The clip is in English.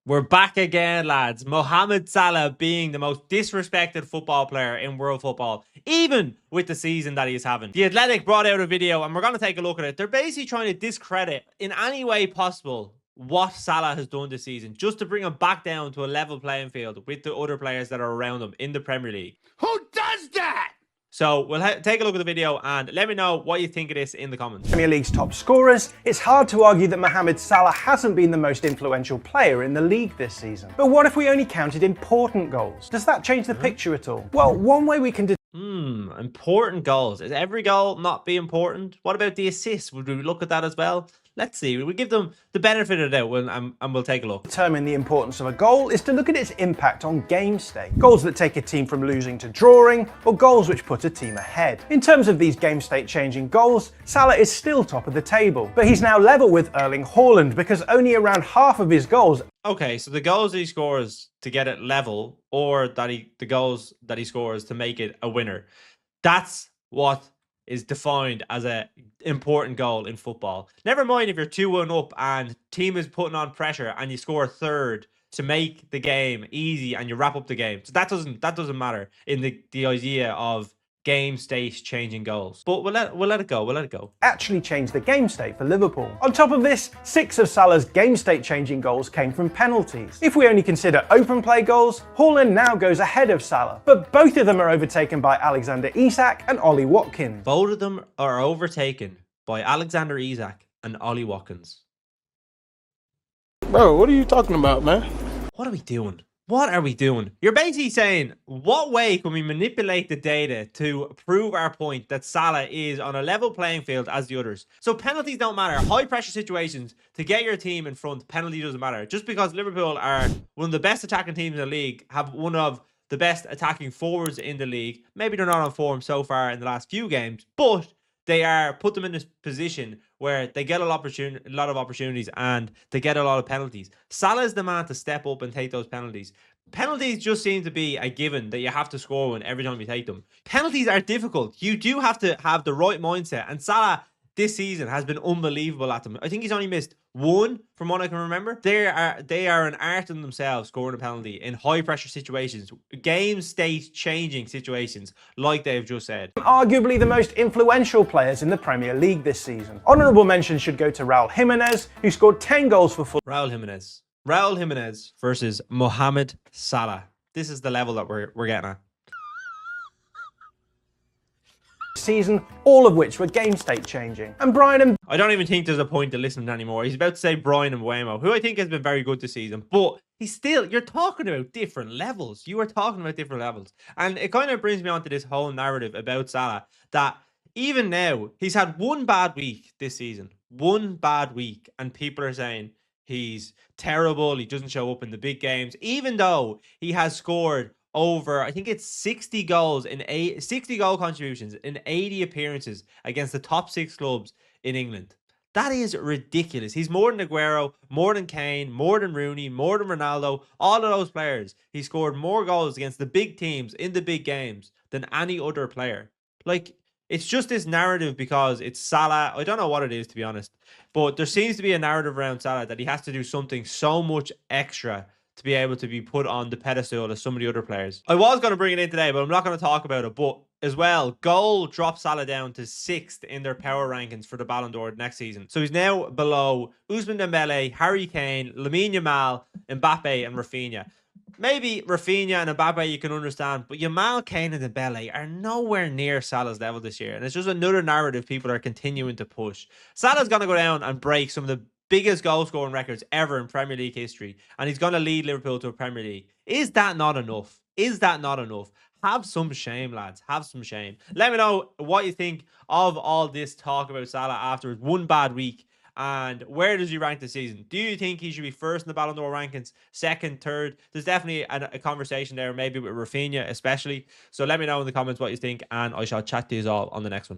We're back again, lads. Mohamed Salah being the most disrespected football player in world football, even with the season that he's having. The Athletic brought out a video, and we're going to take a look at it. They're basically trying to discredit, in any way possible, what Salah has done this season, just to bring him back down to a level playing field with the other players that are around him in the Premier League. Who does that? So we'll take a look at the video and let me know what you think of this in the comments. Premier League's top scorers, it's hard to argue that Mohamed Salah hasn't been the most influential player in the league this season. But what if we only counted important goals? Does that change the picture at all? Well, one way we can Important goals. Is every goal not be important? What about the assists? Would we look at that as well? Let's see. We give them the benefit of the doubt and we'll take a look. Determine the importance of a goal is to look at its impact on game state. Goals that take a team from losing to drawing, or goals which put a team ahead. In terms of these game state changing goals, Salah is still top of the table, but he's now level with Erling Haaland because only around half of his goals. Okay, so the goals that he scores to get it level, or the goals that he scores to make it a winner, that's what is defined as a important goal in football. Never mind if you're 2-1 up and team is putting on pressure and you score a third to make the game easy and you wrap up the game. So that doesn't matter in the idea of game state changing goals. But we'll let it go. Actually changed the game state for Liverpool. On top of this, 6 of Salah's game state changing goals came from penalties. If we only consider open play goals, Haaland now goes ahead of Salah, but both of them are overtaken by Alexander Isak and Ollie Watkins. Both of them are overtaken by Alexander Isak and Ollie Watkins. Bro, what are you talking about, man? What are we doing? What are we doing? You're basically saying, what way can we manipulate the data to prove our point that Salah is on a level playing field as the others? So penalties don't matter. High pressure situations to get your team in front, penalty doesn't matter. Just because Liverpool are one of the best attacking teams in the league, have one of the best attacking forwards in the league. Maybe they're not on form so far in the last few games, but they are put them in this position where they get a lot of opportunities and they get a lot of penalties. Salah is the man to step up and take those penalties. Penalties just seem to be a given that you have to score one every time you take them. Penalties are difficult. You do have to have the right mindset. And Salah this season has been unbelievable at them. I think he's only missed one from what I can remember. They are an art in themselves, scoring a penalty in high pressure situations, game state changing situations, like they've just said. Arguably the most influential players in the Premier League this season. Honourable mention should go to Raul Jimenez, who scored 10 goals for Fulham. Raul Jimenez versus Mohamed Salah. This is the level that we're getting at. Season, all of which were game state changing. And Brian I don't even think there's a point to listening anymore. He's about to say Brian and Waymo, who I think has been very good this season, but you're talking about different levels. You are talking about different levels. And it kind of brings me on to this whole narrative about Salah, that even now, he's had one bad week this season. One bad week. And people are saying he's terrible. He doesn't show up in the big games, even though he has scored over, I think it's 60 goals in 60 goal contributions in 80 appearances against the top 6 clubs in England. That is ridiculous. He's more than Aguero, more than Kane, more than Rooney, more than Ronaldo, all of those players. He scored more goals against the big teams in the big games than any other player. Like, it's just this narrative because it's Salah. I don't know what it is, to be honest, but there seems to be a narrative around Salah that he has to do something so much extra to be able to be put on the pedestal as some of the other players. I was going to bring it in today, but I'm not going to talk about it. But as well, goal dropped Salah down to 6th in their power rankings for the Ballon d'Or next season. So he's now below Ousmane Dembele, Harry Kane, Lamine Yamal, Mbappe and Rafinha. Maybe Rafinha and Mbappe you can understand, but Yamal, Kane and Dembele are nowhere near Salah's level this year. And it's just another narrative people are continuing to push. Salah's going to go down and break some of the biggest goal scoring records ever in Premier League history, and he's going to lead Liverpool to a Premier League. Is that not enough? Is that not enough? Have some shame, lads. Have some shame. Let me know what you think of all this talk about Salah after one bad week, and where does he rank this season? Do you think he should be first in the Ballon d'Or rankings, second, third? There's definitely a conversation there, maybe with Rafinha especially. So let me know in the comments what you think, and I shall chat to you all on the next one.